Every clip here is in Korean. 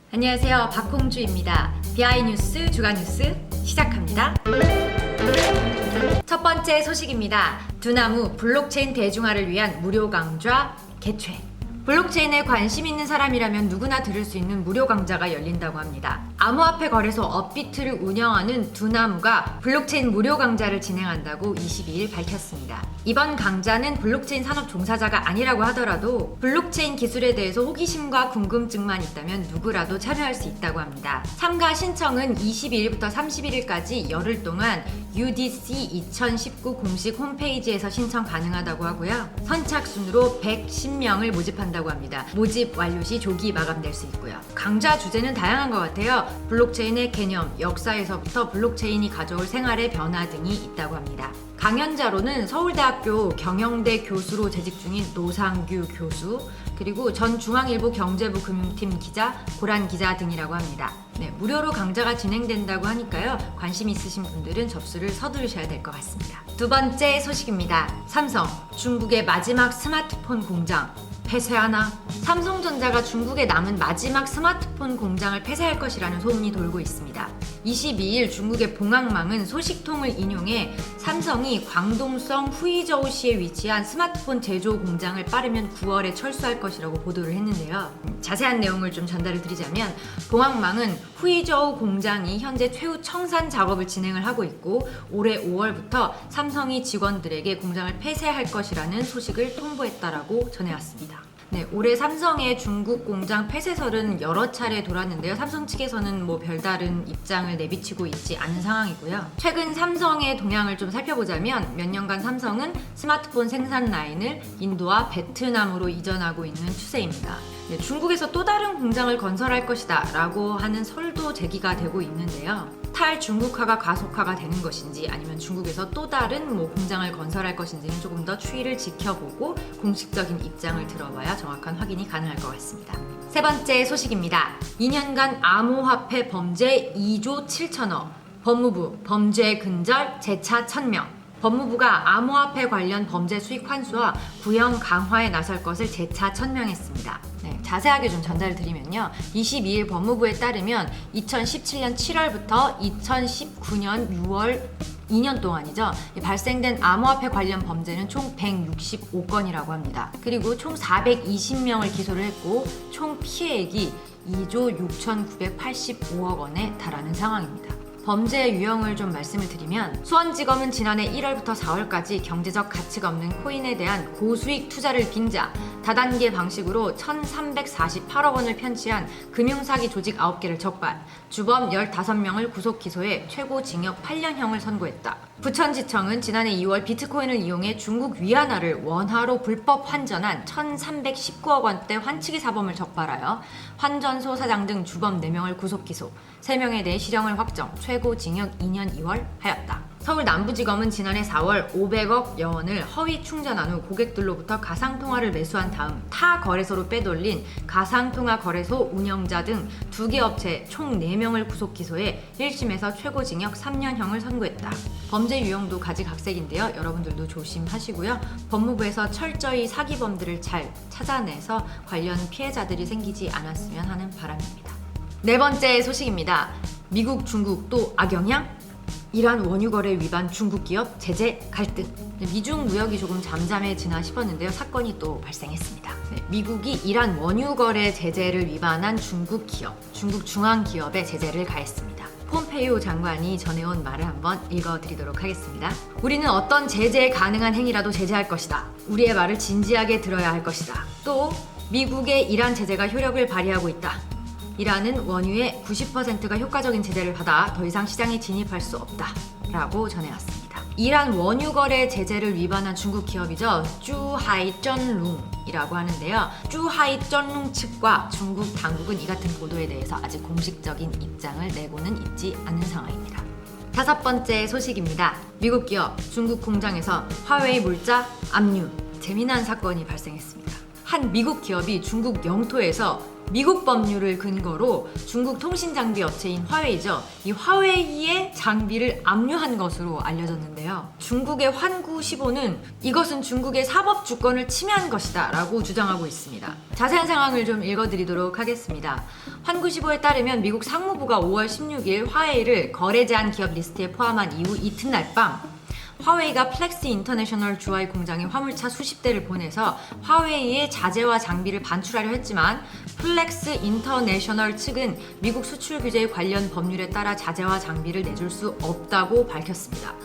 안녕하세요. 박홍주입니다. BI 뉴스 주간 뉴스 시작합니다. 첫 번째 소식입니다. 두나무 블록체인 대중화를 위한 무료 강좌 개최. 블록체인에 관심 있는 사람이라면 누구나 들을 수 있는 무료 강좌가 열린다고 합니다. 암호화폐 거래소 업비트를 운영하는 두나무가 블록체인 무료 강좌를 진행한다고 22일 밝혔습니다. 이번 강좌는 블록체인 산업 종사자가 아니라고 하더라도 블록체인 기술에 대해서 호기심과 궁금증만 있다면 누구라도 참여할 수 있다고 합니다. 참가 신청은 22일부터 31일까지 열흘 동안 UDC 2019 공식 홈페이지에서 신청 가능하다고 하고요. 선착순으로 110명을 모집한다고 합니다. 모집 완료 시 조기 마감될 수 있고요. 강좌 주제는 다양한 것 같아요. 블록체인의 개념, 역사에서부터 블록체인이 가져올 생활의 변화 등이 있다고 합니다. 강연자로는 서울대학교 경영대 교수로 재직 중인 노상규 교수, 그리고 전 중앙일보 경제부 금융팀 기자, 고란 기자 등이라고 합니다. 무료로 강좌가 진행된다고 하니까요. 관심 있으신 분들은 접수를 서두르셔야 될 것 같습니다. 두 번째 소식입니다. 삼성, 중국의 마지막 스마트폰 공장 폐쇄하나? 삼성전자가 중국에 남은 마지막 스마트폰 공장을 폐쇄할 것이라는 소문이 돌고 있습니다. 22일 중국의 봉황망은 소식통을 인용해 삼성이 광동성 후이저우시에 위치한 스마트폰 제조 공장을 빠르면 9월에 철수할 것이라고 보도를 했는데요. 자세한 내용을 좀 전달을 드리자면 봉황망은 후이저우 공장이 현재 최후 청산 작업을 진행을 하고 있고 올해 5월부터 삼성이 직원들에게 공장을 폐쇄할 것이라는 소식을 통보했다라고 전해왔습니다. 올해 삼성의 중국 공장 폐쇄설은 여러 차례 돌았는데요. 삼성 측에서는 별다른 입장을 내비치고 있지 않은 상황이고요. 최근 삼성의 동향을 좀 살펴보자면 몇 년간 삼성은 스마트폰 생산 라인을 인도와 베트남으로 이전하고 있는 추세입니다. 중국에서 또 다른 공장을 건설할 것이다 라고 하는 설도 제기가 되고 있는데요. 탈중국화가 가속화가 되는 것인지 아니면 중국에서 또 다른 공장을 건설할 것인지는 조금 더 추이를 지켜보고 공식적인 입장을 들어봐야 정확한 확인이 가능할 것 같습니다. 세 번째 소식입니다. 2년간 암호화폐 범죄 2조 7천억, 법무부 범죄 근절 재차 1000명. 법무부가 암호화폐 관련 범죄 수익 환수와 구형 강화에 나설 것을 재차 천명했습니다. 자세하게 좀 전달을 드리면요. 22일 법무부에 따르면 2017년 7월부터 2019년 6월 2년 동안이죠. 발생된 암호화폐 관련 범죄는 총 165건이라고 합니다. 그리고 총 420명을 기소를 했고 총 피해액이 2조 6,985억 원에 달하는 상황입니다. 범죄의 유형을 좀 말씀을 드리면 수원지검은 지난해 1월부터 4월까지 경제적 가치가 없는 코인에 대한 고수익 투자를 빙자, 다단계 방식으로 1,348억 원을 편취한 금융사기 조직 9개를 적발, 주범 15명을 구속 기소해 최고 징역 8년형을 선고했다. 부천지청은 지난해 2월 비트코인을 이용해 중국 위안화를 원화로 불법 환전한 1,319억 원대 환치기 사범을 적발하여 환전소 사장 등 주범 4명을 구속 기소, 3명에 대해 실형을 확정, 최고 징역 2년 2월 하였다. 서울 남부지검은 지난해 4월 500억 여원을 허위 충전한 후 고객들로부터 가상통화를 매수한 다음 타 거래소로 빼돌린 가상통화 거래소 운영자 등 2개 업체 총 4명을 구속 기소해 1심에서 최고징역 3년형을 선고했다. 범죄 유형도 가지각색인데요. 여러분들도 조심하시고요. 법무부에서 철저히 사기범들을 잘 찾아내서 관련 피해자들이 생기지 않았으면 하는 바람입니다. 네 번째 소식입니다. 미국, 중국 또 악영향? 이란 원유 거래 위반 중국 기업 제재 갈등. 미중 무역이 조금 잠잠해지나 싶었는데요. 사건이 또 발생했습니다. 미국이 이란 원유 거래 제재를 위반한 중국 기업, 중국 중앙 기업에 제재를 가했습니다. 폼페이오 장관이 전해온 말을 한번 읽어드리도록 하겠습니다. 우리는 어떤 제재 가능한 행위라도 제재할 것이다. 우리의 말을 진지하게 들어야 할 것이다. 또 미국의 이란 제재가 효력을 발휘하고 있다. 이란은 원유의 90%가 효과적인 제재를 받아 더 이상 시장에 진입할 수 없다 라고 전해왔습니다. 이란 원유 거래 제재를 위반한 중국 기업이죠. 쭈하이전룽이라고 하는데요. 쭈하이전룽 측과 중국 당국은 이 같은 보도에 대해서 아직 공식적인 입장을 내고는 있지 않은 상황입니다. 다섯 번째 소식입니다. 미국 기업 중국 공장에서 화웨이 물자 압류. 재미난 사건이 발생했습니다. 한 미국 기업이 중국 영토에서 미국 법률을 근거로 중국 통신장비 업체인 화웨이죠. 이 화웨이의 장비를 압류한 것으로 알려졌는데요. 중국의 환구 15는 이것은 중국의 사법 주권을 침해한 것이다 라고 주장하고 있습니다. 자세한 상황을 좀 읽어드리도록 하겠습니다. 환구 15에 따르면 미국 상무부가 5월 16일 화웨이를 거래 제한 기업 리스트에 포함한 이후 이튿날 밤 화웨이가 플렉스 인터내셔널 주하이 공장에 화물차 수십 대를 보내서 화웨이의 자재와 장비를 반출하려 했지만 플렉스 인터내셔널 측은 미국 수출 규제 관련 법률에 따라 자재와 장비를 내줄 수 없다고 밝혔습니다.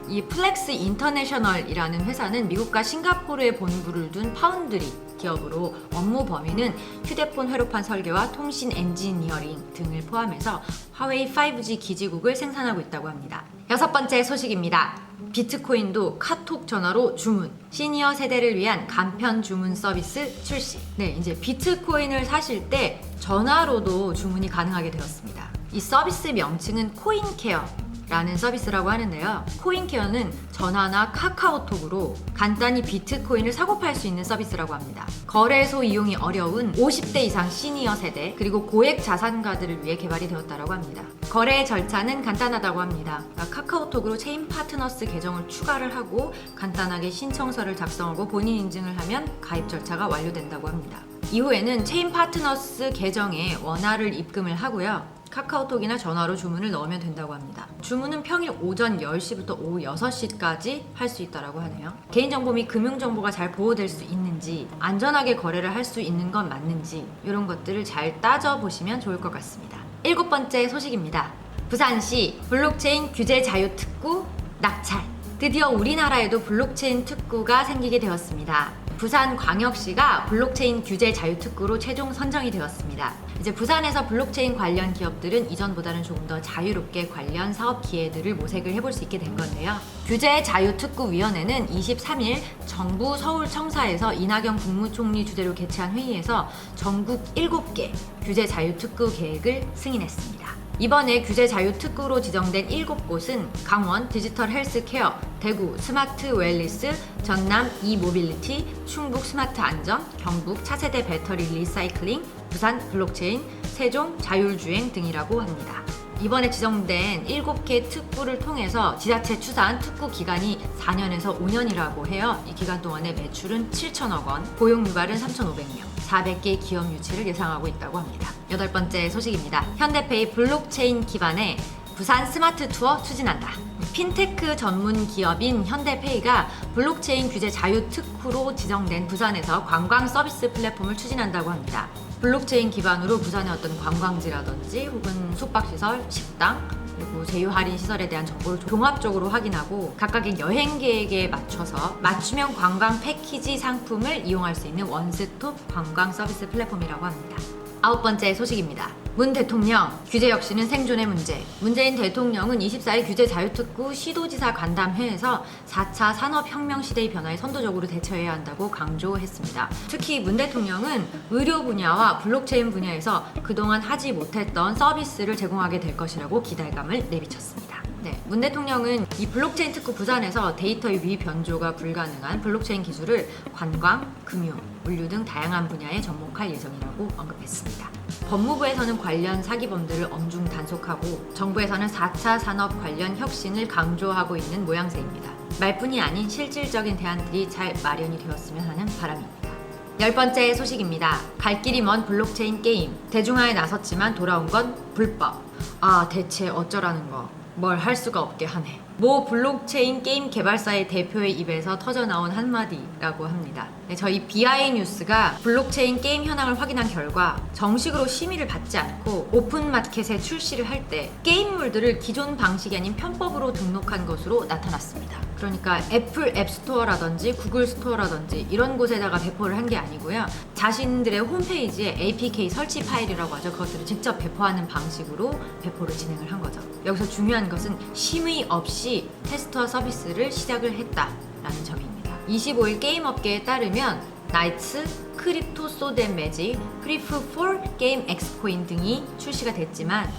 이 플렉스 인터내셔널이라는 회사는 미국과 싱가포르에 본부를 둔 파운드리 기업으로 업무 범위는 휴대폰 회로판 설계와 통신 엔지니어링 등을 포함해서 화웨이 5G 기지국을 생산하고 있다고 합니다. 6번째 소식입니다. 비트코인도 카톡 전화로 주문, 시니어 세대를 위한 간편 주문 서비스 출시. 네, 이제 비트코인을 사실 때 전화로도 주문이 가능하게 되었습니다. 이 서비스 명칭은 코인케어 라는 서비스라고 하는데요. 코인케어는 전화나 카카오톡으로 간단히 비트코인을 사고 팔 수 있는 서비스라고 합니다. 거래소 이용이 어려운 50대 이상 시니어 세대 그리고 고액 자산가들을 위해 개발이 되었다고 합니다. 거래 절차는 간단하다고 합니다. 카카오톡으로 체인 파트너스 계정을 추가를 하고 간단하게 신청서를 작성하고 본인 인증을 하면 가입 절차가 완료된다고 합니다. 이후에는 체인 파트너스 계정에 원화를 입금을 하고요. 카카오톡이나 전화로 주문을 넣으면 된다고 합니다. 주문은 평일 오전 10시부터 오후 6시까지 할 수 있다고 하네요. 개인정보 및 금융정보가 잘 보호될 수 있는지, 안전하게 거래를 할 수 있는 건 맞는지 이런 것들을 잘 따져보시면 좋을 것 같습니다. 7번째 소식입니다. 부산시 블록체인 규제 자유 특구 낙찰. 드디어 우리나라에도 블록체인 특구가 생기게 되었습니다. 부산광역시가 블록체인 규제 자유 특구로 최종 선정이 되었습니다. 이제 부산에서 블록체인 관련 기업들은 이전보다는 조금 더 자유롭게 관련 사업 기회들을 모색을 해볼 수 있게 된 건데요. 규제 자유 특구 위원회는 23일 정부 서울청사에서 이낙연 국무총리 주재로 개최한 회의에서 전국 7개 규제 자유 특구 계획을 승인했습니다. 이번에 규제 자유 특구로 지정된 7곳은 강원 디지털 헬스케어, 대구 스마트 웰리스, 전남 이모빌리티, 충북 스마트 안전, 경북 차세대 배터리 리사이클링, 부산 블록체인, 세종 자율주행 등이라고 합니다. 이번에 지정된 7개 특구를 통해서 지자체 추산 특구 기간이 4년에서 5년이라고 해요. 이 기간 동안의 매출은 7천억 원, 고용 유발은 3,500명, 400개 기업 유치를 예상하고 있다고 합니다. 8번째 소식입니다. 현대페이 블록체인 기반의 부산 스마트 투어 추진한다. 핀테크 전문 기업인 현대페이가 블록체인 규제 자유 특구로 지정된 부산에서 관광 서비스 플랫폼을 추진한다고 합니다. 블록체인 기반으로 부산의 어떤 관광지라든지 혹은 숙박시설, 식당, 그리고 제휴 할인 시설에 대한 정보를 종합적으로 확인하고 각각의 여행 계획에 맞춰서 맞춤형 관광 패키지 상품을 이용할 수 있는 원스톱 관광 서비스 플랫폼이라고 합니다. 9번째 소식입니다. 문 대통령, 규제 혁신은 생존의 문제. 문재인 대통령은 24일 규제 자유특구 시도지사 간담회에서 4차 산업혁명 시대의 변화에 선도적으로 대처해야 한다고 강조했습니다. 특히 문 대통령은 의료 분야와 블록체인 분야에서 그동안 하지 못했던 서비스를 제공하게 될 것이라고 기대감을 내비쳤습니다. 네, 문 대통령은 이 블록체인 특구 부산에서 데이터의 위변조가 불가능한 블록체인 기술을 관광, 금융, 물류 등 다양한 분야에 접목할 예정이라고 언급했습니다. 법무부에서는 관련 사기범들을 엄중 단속하고 정부에서는 4차 산업 관련 혁신을 강조하고 있는 모양새입니다. 말뿐이 아닌 실질적인 대안들이 잘 마련이 되었으면 하는 바람입니다. 10번째 소식입니다. 갈 길이 먼 블록체인 게임. 대중화에 나섰지만 돌아온 건 불법. 아, 대체 어쩌라는 거. 뭘 할 수가 없게 하네. 모 블록체인 게임 개발사의 대표의 입에서 터져나온 한마디라고 합니다. 네, 저희 BI 뉴스가 블록체인 게임 현황을 확인한 결과 정식으로 심의를 받지 않고 오픈마켓에 출시를 할 때 게임물들을 기존 방식이 아닌 편법으로 등록한 것으로 나타났습니다. 그러니까 애플 앱스토어라든지 구글 스토어라든지 이런 곳에다가 배포를 한 게 아니고요. 자신들의 홈페이지에 APK 설치 파일이라고 하죠. 그것들을 직접 배포하는 방식으로 배포를 진행을 한 거죠. 여기서 중요한 것은 심의 없이 테스터 서비스를 시작을 했다라는 점입니다. 25일 게임 업계에 따르면 나이츠, 크립토 소덴 매직, 프리프4 게임 엑스코인 등이 출시가 됐지만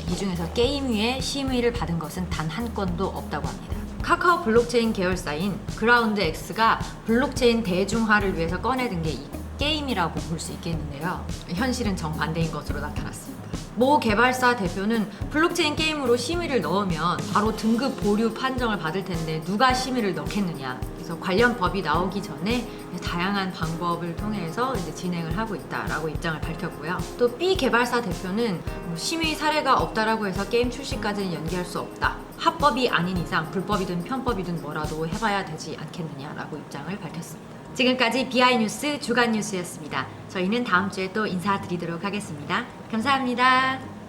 이 중에서 게임 위에 심의를 받은 것은 단 한 건도 없다고 합니다. 카카오 블록체인 계열사인 그라운드 X가 블록체인 대중화를 위해서 꺼내든 게 이 게임이라고 볼 수 있겠는데요. 현실은 정반대인 것으로 나타났습니다. 모 개발사 대표는 블록체인 게임으로 심의를 넣으면 바로 등급 보류 판정을 받을 텐데 누가 심의를 넣겠느냐. 그래서 관련 법이 나오기 전에 다양한 방법을 통해서 이제 진행을 하고 있다라고 입장을 밝혔고요. 또 B 개발사 대표는 심의 사례가 없다라고 해서 게임 출시까지는 연기할 수 없다. 합법이 아닌 이상 불법이든 편법이든 뭐라도 해봐야 되지 않겠느냐라고 입장을 밝혔습니다. 지금까지 비하이뉴스 주간 뉴스였습니다. 저희는 다음 주에 또 인사드리도록 하겠습니다. 감사합니다.